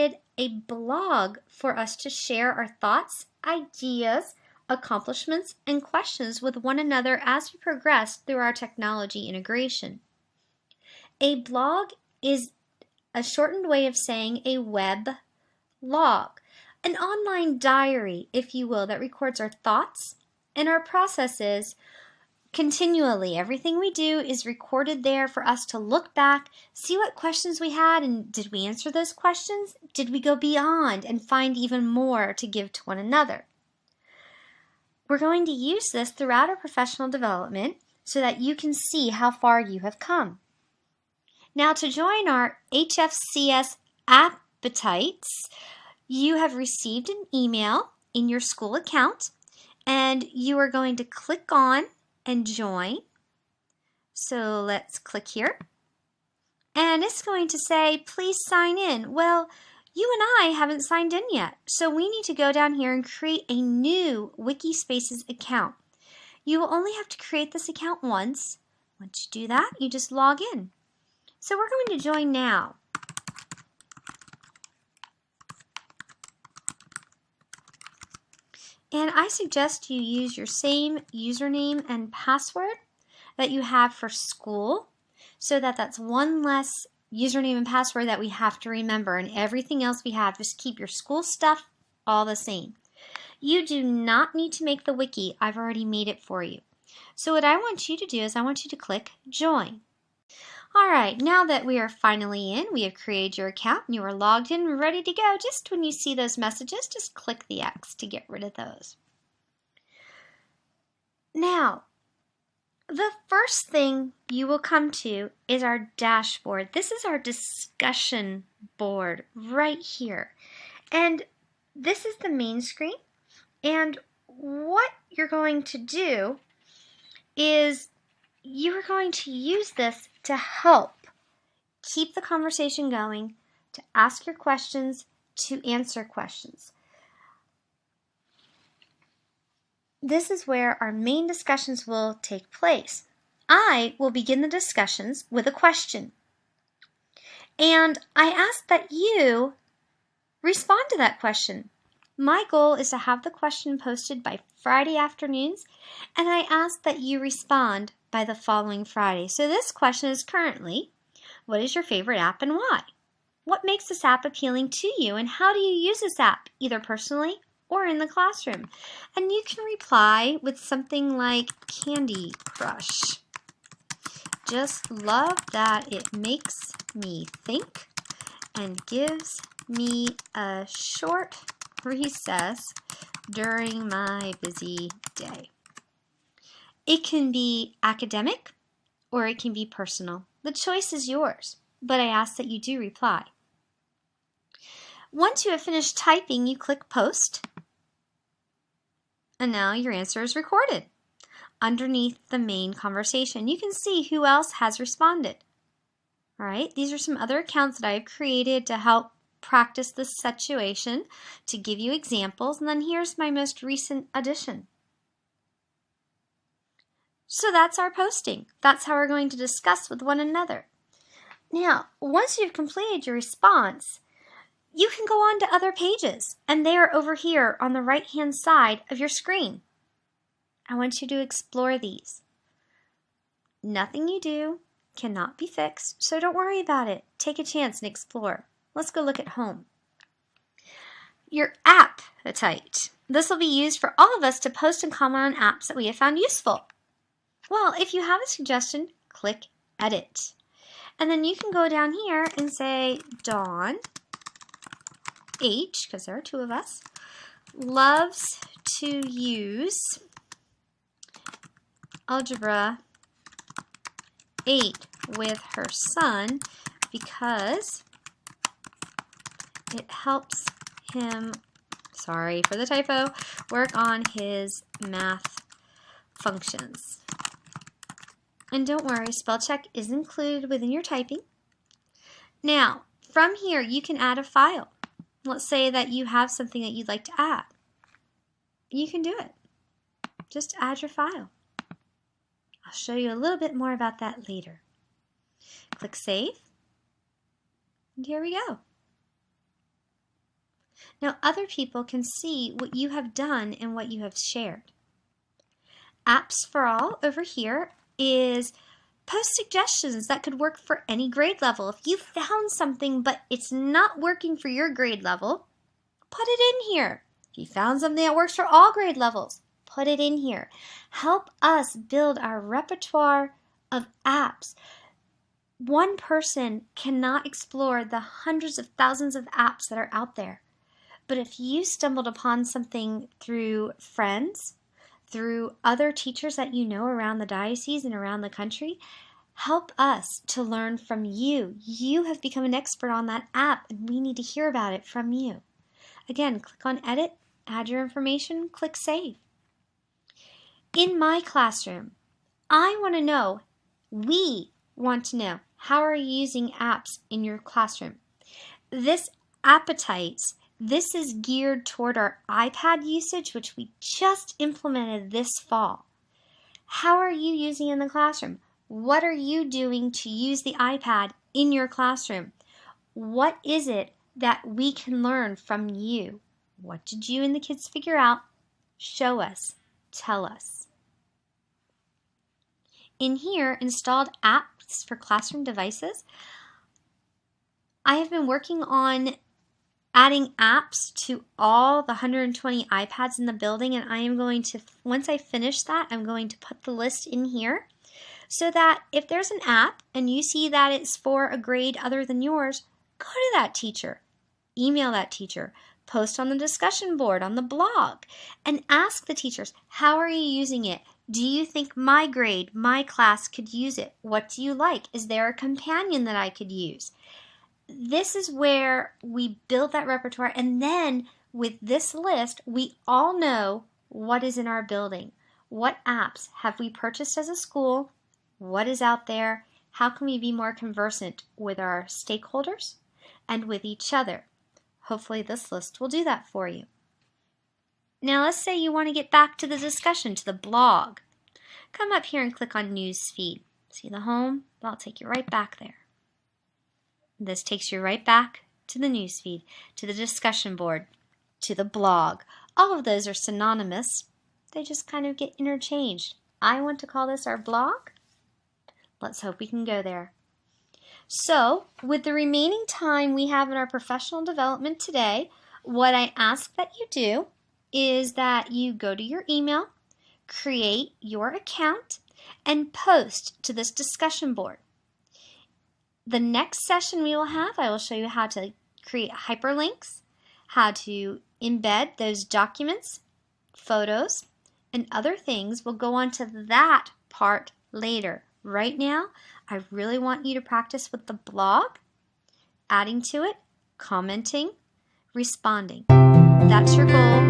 created a blog for us to share our thoughts, ideas, accomplishments, and questions with one another as we progress through our technology integration. A blog is a shortened way of saying a web log, an online diary, if you will, that records our thoughts and our processes continually. Everything we do is recorded there for us to look back, see what questions we had, and did we answer those questions? Did we go beyond and find even more to give to one another? We're going to use this throughout our professional development so that you can see how far you have come. Now, to join our HFCS appetites, you have received an email in your school account, and you are going to click on and join. So let's click here. And it's going to say, please sign in. Well, you and I haven't signed in yet, so we need to go down here and create a new Wikispaces account. You will only have to create this account once. Once you do that, you just log in. So we're going to join now. And I suggest you use your same username and password that you have for school, so that that's one less username and password that we have to remember, and everything else we have, just keep your school stuff all the same. You do not need to make the wiki. I've already made it for you. So what I want you to do is I want you to click join. All right, now that we are finally in, we have created your account and you are logged in and ready to go. Just when you see those messages, just click the X to get rid of those. Now, the first thing you will come to is our dashboard. This is our discussion board right here. And this is the main screen. And what you're going to do is you are going to use this to help keep the conversation going, to ask your questions, to answer questions. This is where our main discussions will take place. I will begin the discussions with a question. And I ask that you respond to that question. My goal is to have the question posted by Friday afternoons, and I ask that you respond by the following Friday. So this question is currently, what is your favorite app and why? What makes this app appealing to you, and how do you use this app, either personally or in the classroom? And you can reply with something like Candy Crush. Just love that it makes me think and gives me a short recess during my busy day. It can be academic or it can be personal. The choice is yours, but I ask that you do reply. Once you have finished typing, you click post, and now your answer is recorded. Underneath the main conversation, you can see who else has responded. All right, these are some other accounts that I've created to help practice this situation, to give you examples, and then here's my most recent addition. So that's our posting. That's how we're going to discuss with one another. Now, once you've completed your response, you can go on to other pages, and they are over here on the right-hand side of your screen. I want you to explore these. Nothing you do cannot be fixed, so don't worry about it. Take a chance and explore. Let's go look at home. Your appetite. This will be used for all of us to post and comment on apps that we have found useful. Well, if you have a suggestion, click edit. And then you can go down here and say Dawn H, because there are two of us, loves to use Algebra 8 with her son because it helps him, sorry for the typo, work on his math functions. And don't worry, spell check is included within your typing. Now, from here, you can add a file. Let's say that you have something that you'd like to add. You can do it. Just add your file. I'll show you a little bit more about that later. Click Save. And here we go. Now other people can see what you have done and what you have shared. Apps for All over here is post suggestions that could work for any grade level. If you found something but it's not working for your grade level, put it in here. If you found something that works for all grade levels, put it in here. Help us build our repertoire of apps. One person cannot explore the hundreds of thousands of apps that are out there. But if you stumbled upon something through friends, through other teachers that you know around the diocese and around the country, help us to learn from you. You have become an expert on that app, and we need to hear about it from you. Again, click on Edit, add your information, click Save. In my classroom, I want to know, we want to know, how are you using apps in your classroom? This Appetites, this is geared toward our iPad usage, which we just implemented this fall. How are you using it in the classroom? What are you doing to use the iPad in your classroom? What is it that we can learn from you? What did you and the kids figure out? Show us. Tell us. In here, installed apps for classroom devices. I have been working on adding apps to all the 120 iPads in the building, and I am going to, once I finish that, I'm going to put the list in here so that if there's an app and you see that it's for a grade other than yours, go to that teacher, email that teacher, post on the discussion board on the blog, and ask the teachers, how are you using it? Do you think my grade, my class could use it? What do you like? Is there a companion that I could use? This is where we build that repertoire, and then with this list, we all know what is in our building. What apps have we purchased as a school? What is out there? How can we be more conversant with our stakeholders and with each other? Hopefully this list will do that for you. Now let's say you want to get back to the discussion, to the blog. Come up here and click on Newsfeed. See the home? That'll take you right back there. This takes you right back to the newsfeed, to the discussion board, to the blog. All of those are synonymous. They just kind of get interchanged. I want to call this our blog. Let's hope we can go there. So, with the remaining time we have in our professional development today, what I ask that you do is that you go to your email, create your account, and post to this discussion board. The next session we will have, I will show you how to create hyperlinks, how to embed those documents, photos, and other things. We'll go on to that part later. Right now, I really want you to practice with the blog, adding to it, commenting, responding. That's your goal.